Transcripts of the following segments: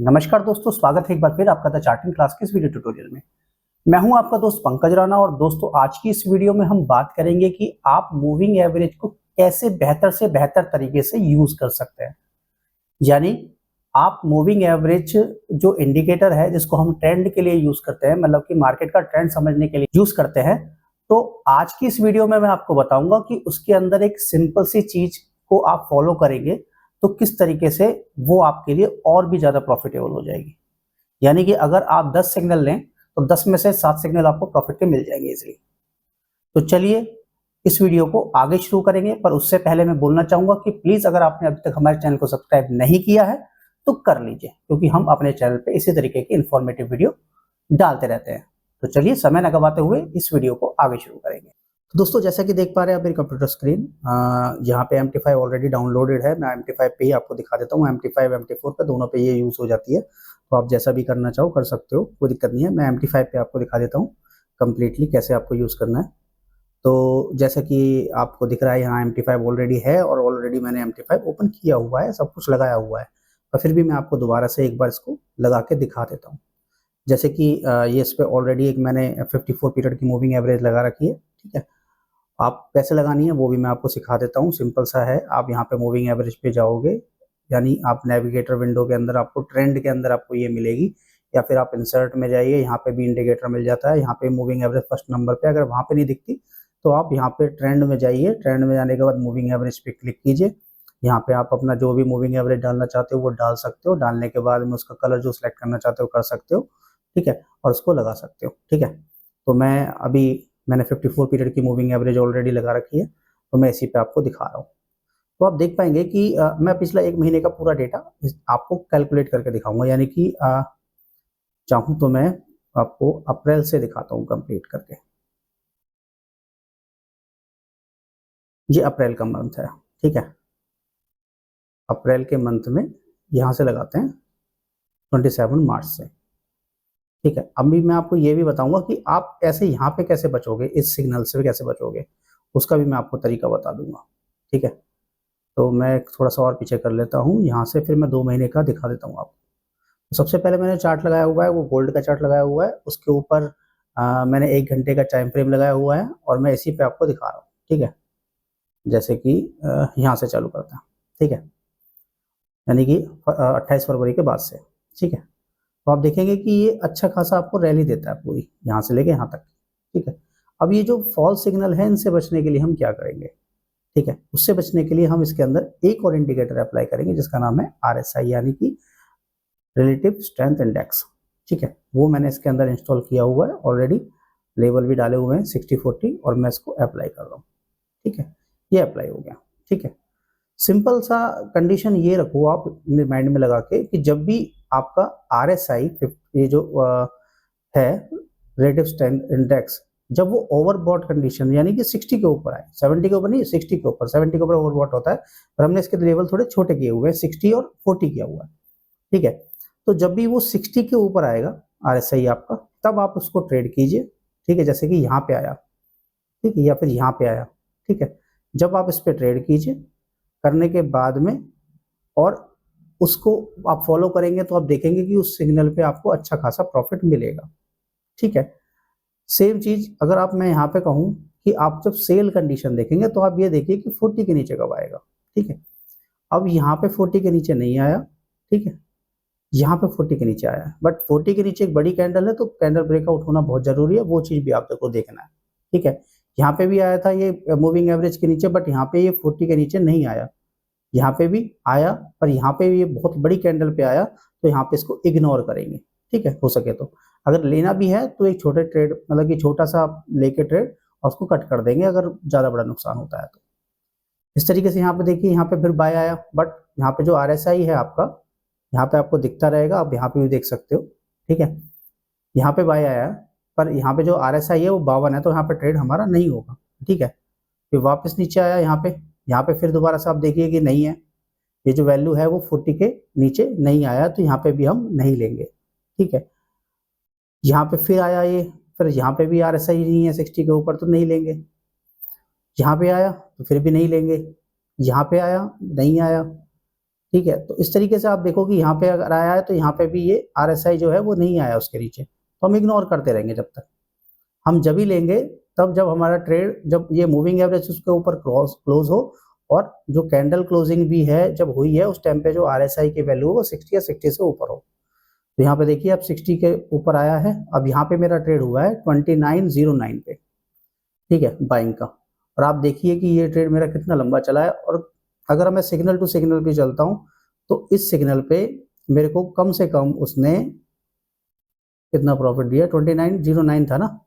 नमस्कार दोस्तों, स्वागत है एक बार फिर आपका द चार्टिंग क्लास के इस वीडियो ट्यूटोरियल में। मैं हूं आपका दोस्त पंकज राणा और दोस्तों आज की इस वीडियो में हम बात करेंगे कि आप मूविंग एवरेज को कैसे बेहतर से बेहतर तरीके से यूज कर सकते हैं। यानी आप मूविंग एवरेज जो इंडिकेटर है जिसको हम ट्रेंड के लिए यूज करते हैं, मतलब कि मार्केट का ट्रेंड समझने के लिए यूज करते हैं, तो आज की इस वीडियो में मैं आपको बताऊंगा कि उसके अंदर एक सिंपल सी चीज को आप फॉलो करेंगे तो किस तरीके से वो आपके लिए और भी ज्यादा प्रॉफिटेबल हो जाएगी। यानी कि अगर आप 10 सिग्नल लें तो 10 में से 7 सिग्नल आपको प्रॉफिट के मिल जाएंगे इजीली। तो चलिए इस वीडियो को आगे शुरू करेंगे, पर उससे पहले मैं बोलना चाहूंगा कि प्लीज अगर आपने अभी तक हमारे चैनल को सब्सक्राइब नहीं किया है तो कर लीजिए, क्योंकि हम अपने चैनल पे इसी तरीके की इंफॉर्मेटिव वीडियो डालते रहते हैं। तो चलिए समय न गवाते हुए इस वीडियो को आगे शुरू करेंगे। तो दोस्तों जैसा कि देख पा रहे हैं आप मेरी कंप्यूटर स्क्रीन, यहाँ पे MT5 ऑलरेडी डाउनलोडेड है। मैं MT5 पे ही आपको दिखा देता हूँ। MT5 MT4 पे दोनों पे ये यूज हो जाती है, तो आप जैसा भी करना चाहो कर सकते हो, कोई दिक्कत नहीं है। मैं MT5 पे आपको दिखा देता हूँ कम्प्लीटली कैसे आपको यूज करना है। तो जैसा कि आपको दिख रहा है यहाँ MT5 ऑलरेडी है और ऑलरेडी मैंने MT5 ओपन किया हुआ है, सब कुछ लगाया हुआ है, पर फिर भी मैं आपको दोबारा से एक बार इसको लगा के दिखा देता हूँ। जैसे कि ये इस पे ऑलरेडी एक मैंने 54 पीरियड की मूविंग एवरेज लगा रखी है, ठीक है। आप कैसे लगानी है वो भी मैं आपको सिखा देता हूँ। सिंपल सा है, आप यहाँ पे मूविंग एवरेज पे जाओगे, यानी आप नेविगेटर विंडो के अंदर आपको ट्रेंड के अंदर आपको ये मिलेगी, या फिर आप इंसर्ट में जाइए, यहाँ पे भी इंडिकेटर मिल जाता है। यहाँ पे मूविंग एवरेज फर्स्ट नंबर पे, अगर वहाँ पे नहीं दिखती तो आप यहाँ पे ट्रेंड में जाइए। ट्रेंड में जाने के बाद मूविंग एवरेज पे क्लिक कीजिए। यहाँ पे आप अपना जो भी मूविंग एवरेज डालना चाहते हो वो डाल सकते हो। डालने के बाद में उसका कलर जो सिलेक्ट करना चाहते हो कर सकते हो, ठीक है, और उसको लगा सकते हो, ठीक है। तो मैंने 54 पीरियड की मूविंग एवरेज ऑलरेडी लगा रखी है, तो मैं इसी पे आपको दिखा रहा हूँ। तो आप देख पाएंगे कि मैं पिछला 1 महीने का पूरा डेटा आपको कैलकुलेट करके दिखाऊंगा। यानी कि चाहूँ तो मैं आपको अप्रैल से दिखाता हूँ कंप्लीट करके। ये अप्रैल का मंथ है, ठीक है। अप्रैल के मंथ में यहाँ से लगाते हैं 27 मार्च से, ठीक है। अभी मैं आपको ये भी बताऊंगा कि आप ऐसे यहाँ पे कैसे बचोगे, इस सिग्नल से कैसे बचोगे, उसका भी मैं आपको तरीका बता दूंगा, ठीक है। तो मैं थोड़ा सा और पीछे कर लेता हूँ यहाँ से, फिर मैं 2 महीने का दिखा देता हूँ आपको। तो सबसे पहले मैंने चार्ट लगाया हुआ है, वो गोल्ड का चार्ट लगाया हुआ है। उसके ऊपर मैंने 1 घंटे का टाइम फ्रेम लगाया हुआ है और मैं इसी पे आपको दिखा रहा हूँ, ठीक है। जैसे कि यहाँ से चालू करते हैं, ठीक है, यानी कि 28 फरवरी के बाद से, ठीक है। तो आप देखेंगे कि ये अच्छा खासा आपको रैली देता है पूरी, यहाँ से लेके यहाँ तक, ठीक है। अब ये जो फॉल्स सिग्नल है इनसे बचने के लिए हम क्या करेंगे, ठीक है। उससे बचने के लिए हम इसके अंदर एक और इंडिकेटर अप्लाई करेंगे जिसका नाम है RSI, यानी कि रिलेटिव स्ट्रेंथ इंडेक्स, ठीक है। वो मैंने इसके अंदर इंस्टॉल किया हुआ है ऑलरेडी, लेवल भी डाले हुए हैं 60-40, और मैं इसको अप्लाई कर रहा हूँ, ठीक है। ये अप्लाई हो गया, ठीक है। सिंपल सा कंडीशन ये रखो आप माइंड में लगा के कि जब भी आपका RSI ये जो है रिलेटिव स्ट्रेंथ इंडेक्स, जब वो ओवरबॉट कंडीशन यानी कि 60 के ऊपर आए, 70 के ऊपर नहीं, 60 के ऊपर, 70 के ऊपर ओवरबॉट होता है, पर हमने इसके लेवल थोड़े छोटे किए हुए हैं, 60 और 40 किया हुआ है, ठीक है। तो जब भी वो 60 के ऊपर आएगा RSI आपका, तब आप उसको ट्रेड कीजिए, ठीक है। जैसे कि यहाँ पे आया, ठीक है, या फिर यहाँ पे आया, ठीक है। जब आप इस पे ट्रेड कीजिए, करने के बाद में और उसको आप फॉलो करेंगे तो आप देखेंगे कि उस सिग्नल पे आपको अच्छा खासा प्रॉफिट मिलेगा, ठीक है। सेम चीज अगर आप मैं यहाँ पे कहूँ कि आप जब सेल कंडीशन देखेंगे तो आप ये देखिए कि 40 के नीचे कब आएगा, ठीक है। अब यहाँ पे 40 के नीचे नहीं आया, ठीक है, यहाँ पे 40 के नीचे आया है, बट 40 के नीचे एक बड़ी कैंडल है तो कैंडल ब्रेकआउट होना बहुत जरूरी है, वो चीज भी आपको देखना है, ठीक है। यहाँ पे भी आया था ये मूविंग एवरेज के नीचे, बट यहाँ पे ये 40 के नीचे नहीं आया। यहाँ पे भी आया, पर यहाँ पे ये बहुत बड़ी कैंडल पे आया, तो यहाँ पे इसको इग्नोर करेंगे, ठीक है। हो सके तो अगर लेना भी है तो एक छोटे ट्रेड, मतलब कि छोटा सा आप लेके ट्रेड और उसको कट कर देंगे अगर ज्यादा बड़ा नुकसान होता है तो। इस तरीके से यहाँ पे देखिए, यहाँ पे फिर बाय आया, बट यहाँ पे जो RSI है आपका, यहाँ पे आपको दिखता रहेगा, आप यहाँ पे भी देख सकते हो, ठीक है। यहाँ पे बाय आया, पर यहाँ पे जो RSI है वो 52 है, तो यहाँ पे ट्रेड हमारा नहीं होगा, ठीक है। फिर वापस नीचे आया यहाँ पे फिर दोबारा से आप देखिए कि नहीं है, ये जो वैल्यू है वो 40 के नीचे नहीं आया, तो यहाँ पे भी हम नहीं लेंगे, ठीक है। यहाँ पे फिर आया ये, फिर यहाँ पे भी RSI नहीं है 60 के ऊपर, तो नहीं लेंगे। यहाँ पे आया तो फिर भी नहीं लेंगे, यहाँ पे आया नहीं आया, ठीक है, तो इस तरीके से आप देखो कि यहाँ पे अगर आया है तो यहाँ पे भी ये RSI जो है वो नहीं आया उसके नीचे, तो हम इग्नोर करते रहेंगे जब तक। हम जब ही लेंगे तब जब हमारा ट्रेड, जब ये मूविंग एवरेज उसके ऊपर क्लोज हो और जो कैंडल क्लोजिंग भी है जब हुई है उस टाइम पे जो RSI की वैल्यू हो वो 60 या 60 से ऊपर हो। तो यहाँ पे देखिए अब 60 के ऊपर आया है। अब यहाँ पे मेरा ट्रेड हुआ है 2909 पे, ठीक है, बाइंग का। और आप देखिए कि ये ट्रेड मेरा कितना लंबा चला है। और अगर मैं सिग्नल टू सिग्नल पे चलता हूँ तो इस सिग्नल पे मेरे को कम से कम उसने कितना प्रॉफिट दिया, 2909 था ना,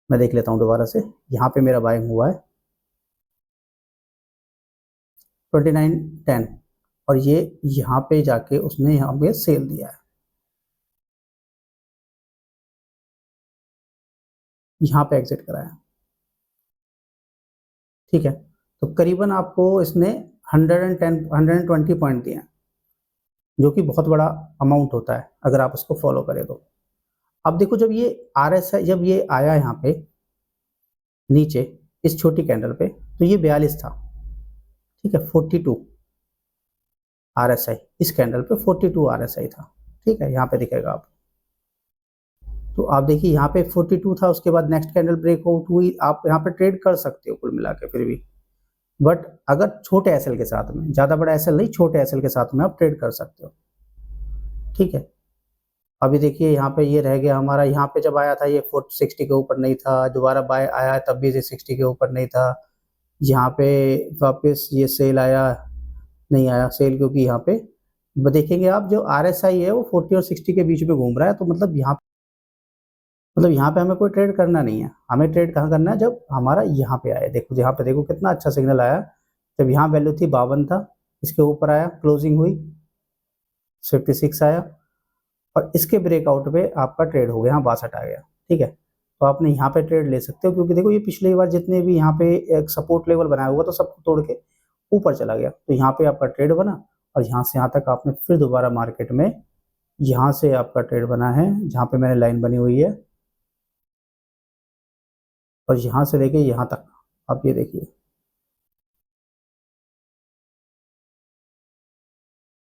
मैं देख लेता हूँ दोबारा से। यहाँ पे मेरा बाइंग हुआ है 2910 और ये यहाँ पे जाके उसने यहाँ पे सेल दिया है, यहाँ पे एग्जिट कराया, ठीक है। तो करीबन आपको इसने 110 120 पॉइंट दिए हैं, जो कि बहुत बड़ा अमाउंट होता है अगर आप उसको फॉलो करें तो। अब देखो जब ये RSI जब ये आया यहाँ पे नीचे इस छोटी कैंडल पे तो ये 42 था, ठीक है, 42 RSI, इस कैंडल पे 42 RSI था, ठीक है, यहाँ पे दिखेगा आप। तो आप देखिए यहाँ पे 42 था, उसके बाद नेक्स्ट कैंडल ब्रेकआउट हुई, आप यहाँ पे ट्रेड कर सकते हो कुल मिला के फिर भी। बट अगर छोटे एसएल के साथ में, ज्यादा बड़ा एसएल नहीं, छोटे एसएल के साथ में आप ट्रेड कर सकते हो, ठीक है। अभी देखिए यहाँ पे ये रह गया हमारा, यहाँ पे जब आया था ये 60 के ऊपर नहीं था, दोबारा बाय आया तब भी ये 60 के ऊपर नहीं था। यहाँ पे वापस ये सेल आया, नहीं आया सेल, क्योंकि यहाँ पे देखेंगे आप जो RSI है वो 40 और 60 के बीच में घूम रहा है। तो मतलब यहाँ पे हमें कोई ट्रेड करना नहीं है। हमें ट्रेड कहाँ करना है, जब हमारा यहाँ पे आया। देखो यहाँ पे देखो कितना अच्छा सिग्नल आया, जब यहाँ वैल्यू थी 52 था, इसके ऊपर आया, क्लोजिंग हुई 56 आया और इसके ब्रेकआउट पे आपका ट्रेड हो गया, यहाँ 62 आ गया, ठीक है। तो आपने यहाँ पे ट्रेड ले सकते हो, क्योंकि देखो ये पिछली बार जितने भी यहाँ पे एक सपोर्ट लेवल बनाया हुआ तो सबको तोड़ के ऊपर चला गया, तो यहाँ पे आपका ट्रेड बना और यहाँ से यहाँ तक आपने फिर दोबारा मार्केट में यहाँ से आपका ट्रेड बना है, जहाँ पे मैंने लाइन बनी हुई है, और यहाँ से लेके यहाँ तक आप ये देखिए,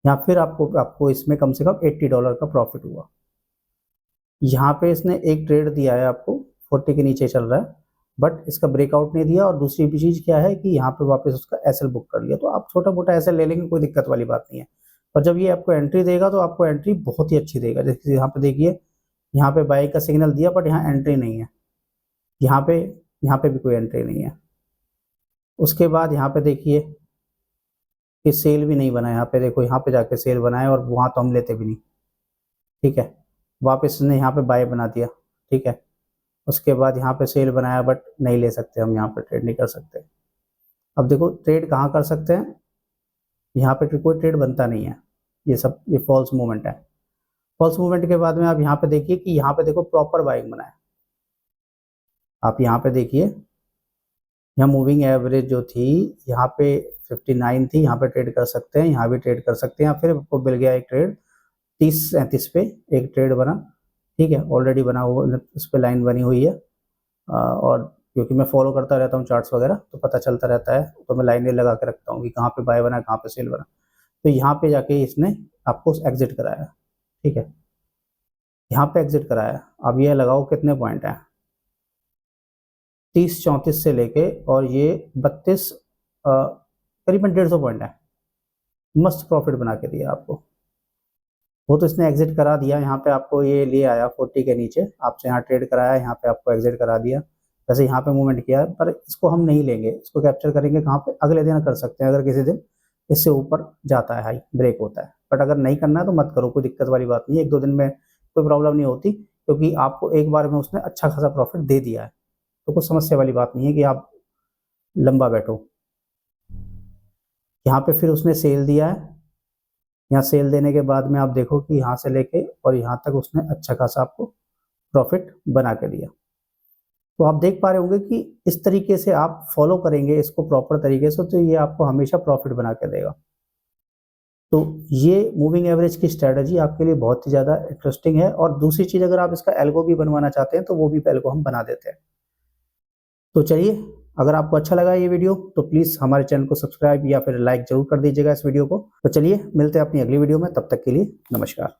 यहाँ फिर आपको इसमें कम से कम $80 का प्रॉफिट हुआ। यहाँ पे इसने एक ट्रेड दिया है आपको, 40 के नीचे चल रहा है, बट इसका ब्रेकआउट नहीं दिया। और दूसरी भी चीज़ क्या है कि यहाँ पे वापस उसका एसएल बुक कर लिया। तो आप छोटा मोटा एसएल ले लेंगे, कोई दिक्कत वाली बात नहीं है। पर जब ये आपको एंट्री देगा तो आपको एंट्री बहुत ही अच्छी देगा। जैसे यहाँ पे देखिए, यहाँ पे बाई का सिग्नल दिया बट यहाँ एंट्री नहीं है, यहाँ पे भी कोई एंट्री नहीं है। उसके बाद यहाँ पे देखिए कि सेल भी नहीं बना, यहाँ पे देखो, यहाँ पे जाके सेल बनाए और वहाँ तो हम लेते भी नहीं, ठीक है। वापस ने यहाँ पे बाय बना दिया, ठीक है। उसके बाद यहाँ पे सेल बनाया बट नहीं ले सकते हम, यहाँ पे ट्रेड नहीं कर सकते। अब देखो ट्रेड कहाँ कर सकते हैं, यहाँ पे कोई ट्रेड बनता नहीं है, ये फॉल्स मूवमेंट है। फॉल्स मूवमेंट के बाद में आप यहाँ पे देखिए कि यहाँ पे देखो प्रॉपर बाइंग बना है। आप यहाँ पे देखिए, यहाँ मूविंग एवरेज जो थी यहाँ पे 59 थी, यहाँ पे ट्रेड कर सकते हैं, यहाँ भी ट्रेड कर सकते हैं। फिर आपको मिल गया एक ट्रेड 30-37 पे एक ट्रेड बना, ठीक है, ऑलरेडी बना हुआ, उस पर लाइन बनी हुई है। और क्योंकि मैं फॉलो करता रहता हूँ चार्ट्स वगैरह तो पता चलता रहता है, तो मैं लाइनें लगा के रखता हूँ कि कहाँ पे बाय बना, कहाँ पे सेल बना। तो यहाँ पे जाके इसने आपको एग्जिट कराया, ठीक है, यहाँ पे एग्जिट कराया। अब ये लगाओ कितने पॉइंट है, 30-34 से लेके और ये 32, करीबन 150 पॉइंट है। मस्त प्रॉफिट बना के दिया आपको। वो तो इसने एग्जिट करा दिया, यहाँ पे आपको ये ले आया 40 के नीचे, आपसे यहाँ ट्रेड कराया, यहाँ पे आपको एग्जिट करा दिया। वैसे यहाँ पे मूवमेंट किया, पर इसको हम नहीं लेंगे, इसको कैप्चर करेंगे कहाँ पे, अगले दिन कर सकते हैं अगर किसी दिन इससे ऊपर जाता है, हाई ब्रेक होता है। बट अगर नहीं करना है तो मत करो, कोई दिक्कत वाली बात नहीं है, 1-2 दिन में कोई प्रॉब्लम नहीं होती, क्योंकि आपको एक बार में उसने अच्छा खासा प्रॉफिट दे दिया है। तो कुछ समस्या वाली बात नहीं है कि आप लंबा बैठो। यहाँ पे फिर उसने सेल दिया है, यहाँ सेल देने के बाद में आप देखो कि यहाँ से लेके और यहाँ तक उसने अच्छा खासा आपको प्रॉफिट बना के दिया। तो आप देख पा रहे होंगे कि इस तरीके से आप फॉलो करेंगे इसको प्रॉपर तरीके से, तो ये आपको हमेशा प्रॉफिट बना के देगा। तो ये मूविंग एवरेज की स्ट्रेटजी आपके लिए बहुत ही ज़्यादा इंटरेस्टिंग है। और दूसरी चीज़, अगर आप इसका एल्गो भी बनवाना चाहते हैं तो वो भी एल्गो हम बना देते हैं। तो चलिए अगर आपको अच्छा लगा ये वीडियो तो प्लीज़ हमारे चैनल को सब्सक्राइब या फिर लाइक जरूर कर दीजिएगा इस वीडियो को। तो चलिए मिलते हैं अपनी अगली वीडियो में, तब तक के लिए नमस्कार।